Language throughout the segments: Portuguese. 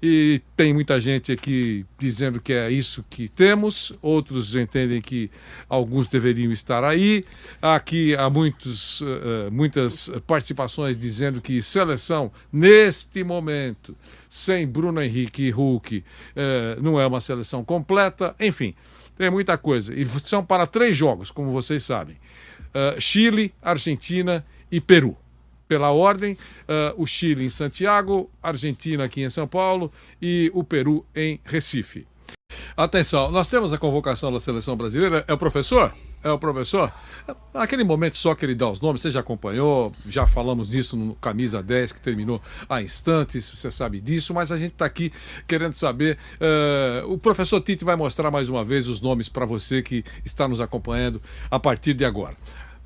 E tem muita gente aqui dizendo que é isso que temos, outros entendem que alguns deveriam estar aí. Aqui há muitas participações dizendo que seleção, neste momento, sem Bruno Henrique e Hulk, não é uma seleção completa. Enfim, tem muita coisa. E são para 3 jogos, como vocês sabem. Chile, Argentina e Peru. Pela ordem, o Chile em Santiago, a Argentina aqui em São Paulo e o Peru em Recife. Atenção, nós temos a convocação da seleção brasileira. É o professor? É o professor? Naquele momento só que ele dá os nomes, você já acompanhou, já falamos disso no Camisa 10, que terminou há instantes, você sabe disso, mas a gente está aqui querendo saber. O professor Tite vai mostrar mais uma vez os nomes para você que está nos acompanhando a partir de agora.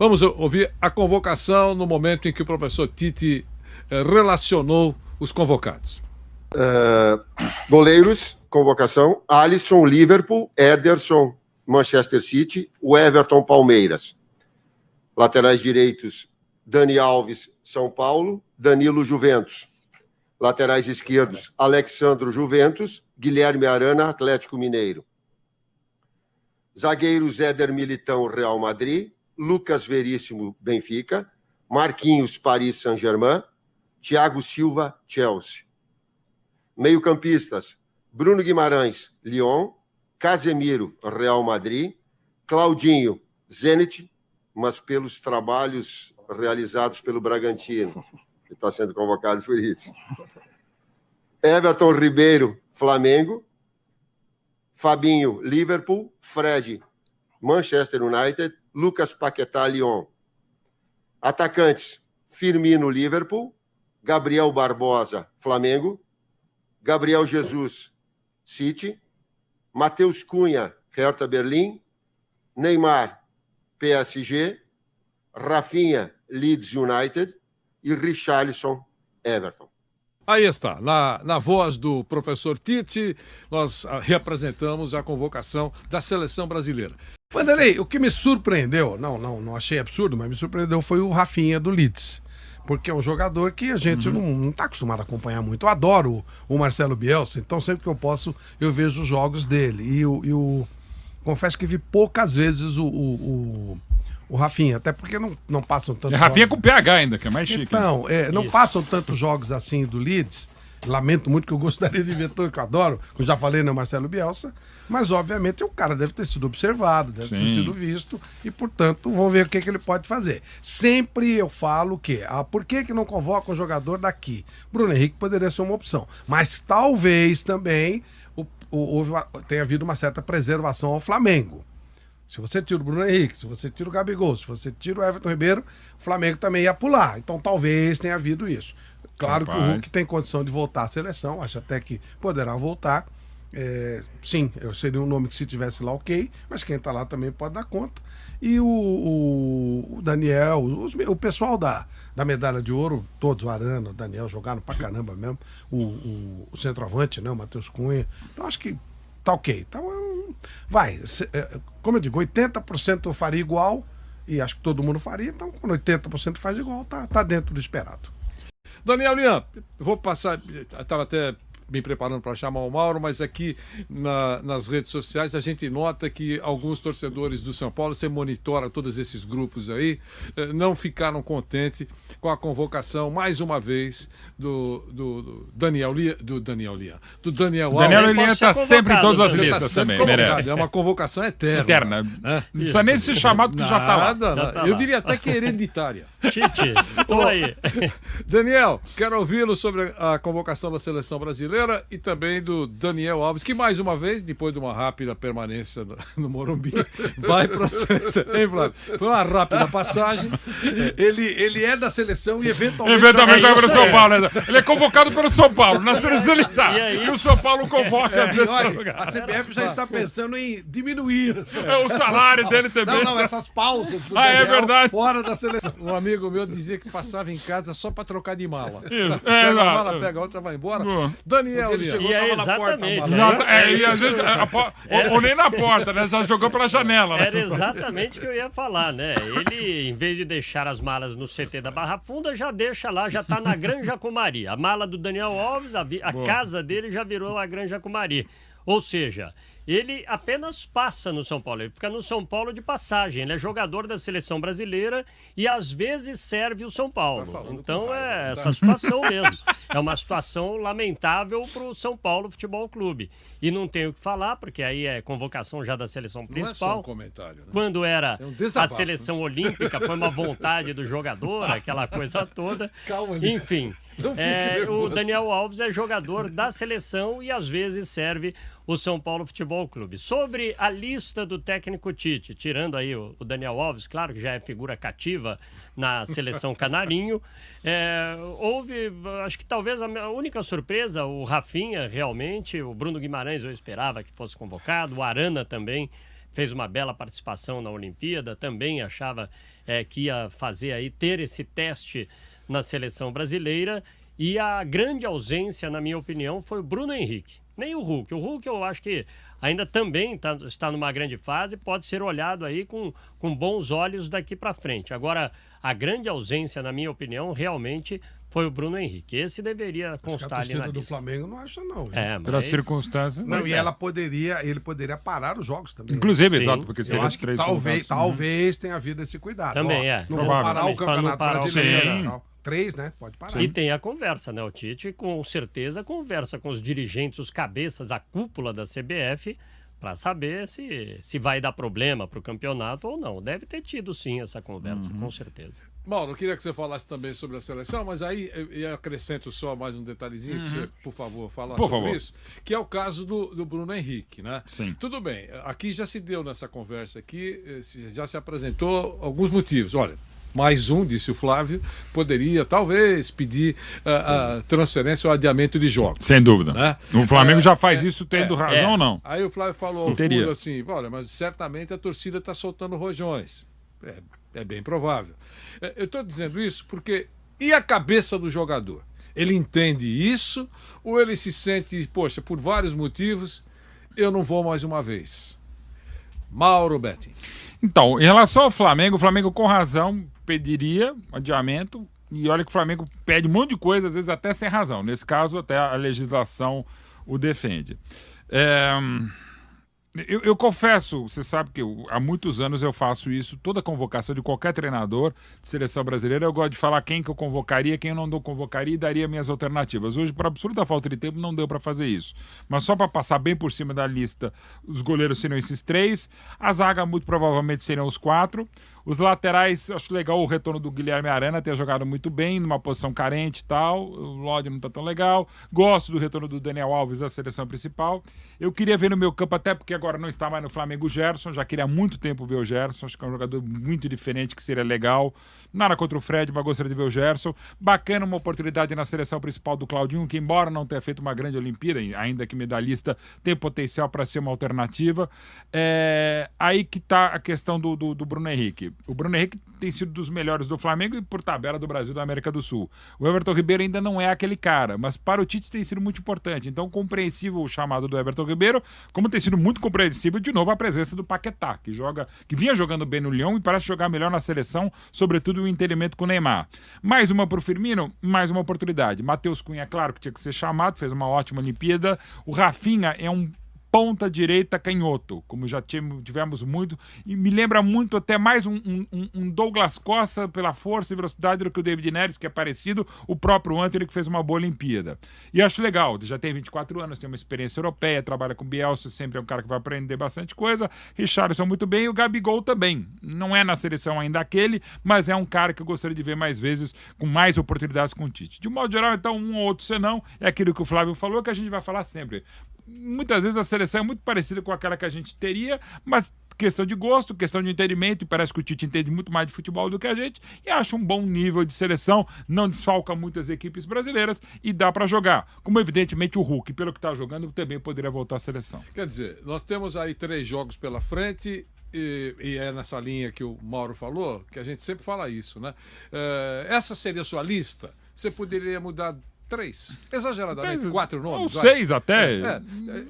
Vamos ouvir a convocação no momento em que o professor Tite relacionou os convocados. Goleiros, convocação: Alisson, Liverpool; Ederson, Manchester City; o Everton, Palmeiras. Laterais direitos: Dani Alves, São Paulo; Danilo, Juventus. Laterais esquerdos: Alexandro, Juventus; Guilherme Arana, Atlético Mineiro. Zagueiros: Éder Militão, Real Madrid; Lucas Veríssimo, Benfica; Marquinhos, Paris Saint-Germain; Thiago Silva, Chelsea. Meio-campistas: Bruno Guimarães, Lyon; Casemiro, Real Madrid; Claudinho, Zenit, mas pelos trabalhos realizados pelo Bragantino, que está sendo convocado por isso. Everton Ribeiro, Flamengo; Fabinho, Liverpool; Fred, Manchester United; Lucas Paquetá, Lyon. Atacantes: Firmino, Liverpool; Gabriel Barbosa, Flamengo; Gabriel Jesus, City; Matheus Cunha, Hertha Berlim; Neymar, PSG; Rafinha, Leeds United; e Richarlison, Everton. Aí está, na voz do professor Tite, nós reapresentamos a convocação da seleção brasileira. Vanderlei, o que me surpreendeu, não achei absurdo, mas me surpreendeu foi o Rafinha do Leeds. Porque é um jogador que a gente não está acostumado a acompanhar muito. Eu adoro o Marcelo Bielsa, então sempre que eu posso, eu vejo os jogos dele. E confesso que vi poucas vezes o Rafinha, até porque não passam tantos jogos. Rafinha com PH ainda, que é mais chique. Então, não passam tantos jogos assim do Leeds. Lamento muito, que eu gostaria de ver todo, que eu adoro, como já falei, né, Marcelo Bielsa, mas obviamente o cara deve ter sido observado, deve ter sido visto, e portanto vamos ver o que ele pode fazer. Sempre eu falo que, por que não convoca um jogador daqui? Bruno Henrique poderia ser uma opção, mas talvez também tenha havido uma certa preservação ao Flamengo. Se você tira o Bruno Henrique, se você tira o Gabigol, se você tira o Everton Ribeiro, o Flamengo também ia pular, então talvez tenha havido isso. Claro que o Hulk tem condição de voltar à seleção, acho até que poderá voltar. Sim, eu seria um nome que se tivesse lá, ok, mas quem está lá também pode dar conta. E o Daniel, o pessoal da medalha de ouro, todos, o Arana, o Daniel, jogaram pra caramba mesmo. O centroavante, né, o Matheus Cunha. Então acho que tá ok. Então, como eu digo, 80% eu faria igual, e acho que todo mundo faria, então quando 80% faz igual, tá dentro do esperado. Daniel Lian, vou passar, estava até me preparando para chamar o Mauro, mas aqui nas redes sociais a gente nota que alguns torcedores do São Paulo, você monitora todos esses grupos aí, não ficaram contentes com a convocação, mais uma vez, do Daniel Lian. Do Daniel Lian está sempre em todas as listas também, merece. É uma convocação eterna. Eterna. Não precisa nem ser chamado que já está lá. Eu diria até que é hereditária. Tite, estou aí. Daniel, quero ouvi-lo sobre a convocação da seleção brasileira e também do Daniel Alves, que mais uma vez, depois de uma rápida permanência no Morumbi, vai para a seleção. Hein, Flávio? Foi uma rápida passagem. Ele é da seleção e eventualmente vai para o São Paulo. Né? Ele é convocado pelo São Paulo. Na seleção ele está. E o São Paulo convoca. A CBF já está pensando em diminuir o salário dele também. Não, essas pausas. É verdade. Fora da seleção. Um amigo meu dizia que passava em casa só para trocar de mala. Isso. Pega a mala, pega a outra, vai embora. Daniel Daniel. Ele chegou, E é tava na porta. exatamente. mano. E às vezes, ou nem na porta, né? Já jogou pela janela, né? Era exatamente o que eu ia falar, né? Ele, em vez de deixar as malas no CT da Barra Funda, já deixa lá, já tá na Granja Comari. A mala do Daniel Alves, a casa dele já virou a Granja Comari. Ou seja, ele apenas passa no São Paulo, ele fica no São Paulo de passagem. Ele é jogador da seleção brasileira e às vezes serve o São Paulo. Então é essa situação mesmo. É uma situação lamentável para o São Paulo Futebol Clube. E não tenho o que falar, porque aí é convocação já da seleção principal. Não é só um comentário, né? Quando era um a desabafo, seleção olímpica, foi uma vontade do jogador, aquela coisa toda. Calma aí. Enfim, Não fique o nervoso. Daniel Alves é jogador da seleção e às vezes serve o São Paulo Futebol Clube. Sobre a lista do técnico Tite, tirando aí o Daniel Alves, claro que já é figura cativa na seleção canarinho, houve, acho que talvez a única surpresa, o Rafinha realmente, o Bruno Guimarães eu esperava que fosse convocado, o Arana também fez uma bela participação na Olimpíada, também achava que ia fazer aí, ter esse teste na seleção brasileira, e a grande ausência, na minha opinião, foi o Bruno Henrique. Nem o Hulk. O Hulk eu acho que ainda também está numa grande fase, pode ser olhado aí com bons olhos daqui para frente. Agora, a grande ausência, na minha opinião, realmente foi o Bruno Henrique. Esse deveria constar ali na do lista. Flamengo não acha, não. Viu? Pelas circunstâncias. Não, Pois e é. ele poderia parar os jogos também. Inclusive, Sim. exato, porque Eu teve acho que três talvez tenha havido esse cuidado. Também Não vou provável. parar o Pra não Campeonato parar o Brasileiro. Sim. e tal. 3, né? Pode parar. E tem a conversa, né? O Tite, com certeza, conversa com os dirigentes, os cabeças, a cúpula da CBF, para saber se vai dar problema para o campeonato ou não. Deve ter tido, sim, essa conversa, com certeza. Mauro, eu queria que você falasse também sobre a seleção, mas aí eu acrescento só mais um detalhezinho, que você, por favor, falar Por sobre favor. isso, que é o caso do Bruno Henrique, né? Sim. Tudo bem, aqui já se deu nessa conversa aqui, já se apresentou alguns motivos. Olha, mais um, disse o Flávio, poderia talvez pedir a transferência ou adiamento de jogos. Sem dúvida. Né? O Flamengo já faz isso tendo razão ou não? Aí o Flávio falou ao Teria. fundo assim, olha, mas certamente a torcida está soltando rojões. É bem provável. Eu estou dizendo isso porque... E a cabeça do jogador? Ele entende isso ou ele se sente, poxa, por vários motivos, eu não vou mais uma vez? Mauro Betti. Então, em relação ao Flamengo, o Flamengo com razão pediria adiamento, e olha que o Flamengo pede um monte de coisa, às vezes até sem razão. Nesse caso, até a legislação o defende. Eu confesso, você sabe que há muitos anos eu faço isso, toda convocação de qualquer treinador de seleção brasileira, eu gosto de falar quem que eu convocaria, quem eu não convocaria e daria minhas alternativas. Hoje, por absoluta falta de tempo, não deu para fazer isso. Mas só para passar bem por cima da lista, os goleiros seriam esses 3, a zaga muito provavelmente seriam os 4, os laterais, acho legal o retorno do Guilherme Arana, ter jogado muito bem, numa posição carente e tal, o Lodi não tá tão legal, gosto do retorno do Daniel Alves à seleção principal. Eu queria ver no meu campo, até porque agora não está mais no Flamengo, o Gerson, já queria há muito tempo ver o Gerson, acho que é um jogador muito diferente, que seria legal. Nada contra o Fred, mas gostaria de ver o Gerson. Bacana uma oportunidade na seleção principal do Claudinho, que embora não tenha feito uma grande Olimpíada, ainda que medalhista, tem potencial para ser uma alternativa. Aí que está a questão do Bruno Henrique. O Bruno Henrique tem sido dos melhores do Flamengo e por tabela do Brasil e da América do Sul. O Everton Ribeiro ainda não é aquele cara, mas para o Tite tem sido muito importante. Então, compreensível o chamado do Everton Ribeiro, como tem sido muito compreensível, de novo, a presença do Paquetá, que vinha jogando bem no Lyon e parece jogar melhor na seleção, sobretudo o entendimento com o Neymar. Mais uma pro Firmino, mais uma oportunidade. Matheus Cunha, claro que tinha que ser chamado, fez uma ótima Olimpíada. O Rafinha é um ponta direita canhoto, como já tivemos muito, e me lembra muito até mais um Douglas Costa pela força e velocidade do que o David Neres, que é parecido, o próprio Antony, que fez uma boa Olimpíada. E acho legal, já tem 24 anos, tem uma experiência europeia, trabalha com Bielsa, sempre é um cara que vai aprender bastante coisa. Richarlison muito bem, e o Gabigol também. Não é na seleção ainda aquele, mas é um cara que eu gostaria de ver mais vezes, com mais oportunidades com o Tite. De um modo geral, então, um ou outro senão, é aquilo que o Flávio falou, que a gente vai falar sempre. Muitas vezes a seleção é muito parecida com aquela que a gente teria, mas questão de gosto, questão de entendimento, e parece que o Tite entende muito mais de futebol do que a gente, e acha um bom nível de seleção, não desfalca muitas equipes brasileiras e dá para jogar. Como evidentemente o Hulk, pelo que está jogando, também poderia voltar à seleção. Quer dizer, nós temos aí 3 jogos pela frente, e é nessa linha que o Mauro falou, que a gente sempre fala isso, né? Essa seria a sua lista? Você poderia mudar 3. Exageradamente, 4 Ou nomes. vai. 6 até.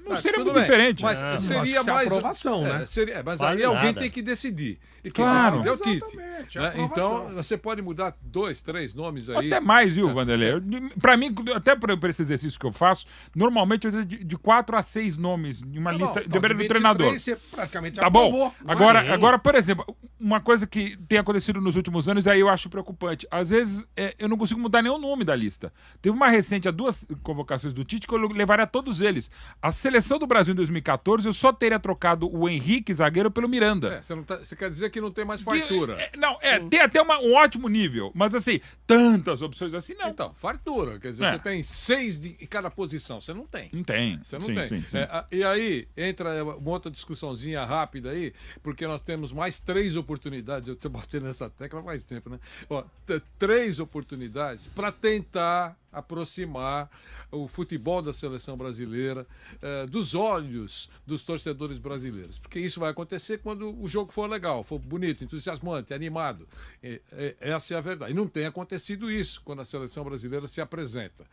Não seria tudo muito bem, diferente. Mas acho seria que é mais. aprovação, né? Mas Vale aí alguém nada. tem que decidir. E quem Claro. decide é o Tite. Exatamente, é Né? aprovação. Então, você pode mudar 2, 3 nomes aí. Até mais, viu, Vanderlei? Pra mim, até pra esse exercício que eu faço, normalmente eu tenho de 4 a 6 nomes em uma lista, dependendo do treinador. Você praticamente Tá aprovou. bom. não é? Agora, por exemplo, uma coisa que tem acontecido nos últimos anos, aí eu acho preocupante. Às vezes, eu não consigo mudar nenhum nome da lista. Teve uma recente, há 2 convocações do Tite, que eu levaria todos eles. A seleção do Brasil em 2014, eu só teria trocado o Henrique, zagueiro, pelo Miranda. Você quer dizer que não tem mais fartura. Tem até um ótimo nível, mas assim, tantas opções assim, não. Então, fartura. Quer dizer, você tem 6 em cada posição. Você não tem. Não tem. Você não Sim, tem. sim, sim. E aí, entra uma outra discussãozinha rápida aí, porque nós temos mais 3 oportunidades. Eu estou batendo nessa tecla faz tempo, né? 3 oportunidades para tentar aproximar o futebol da seleção brasileira dos olhos dos torcedores brasileiros. Porque isso vai acontecer quando o jogo for legal, for bonito, entusiasmante, animado. Essa é a verdade. E não tem acontecido isso quando a seleção brasileira se apresenta.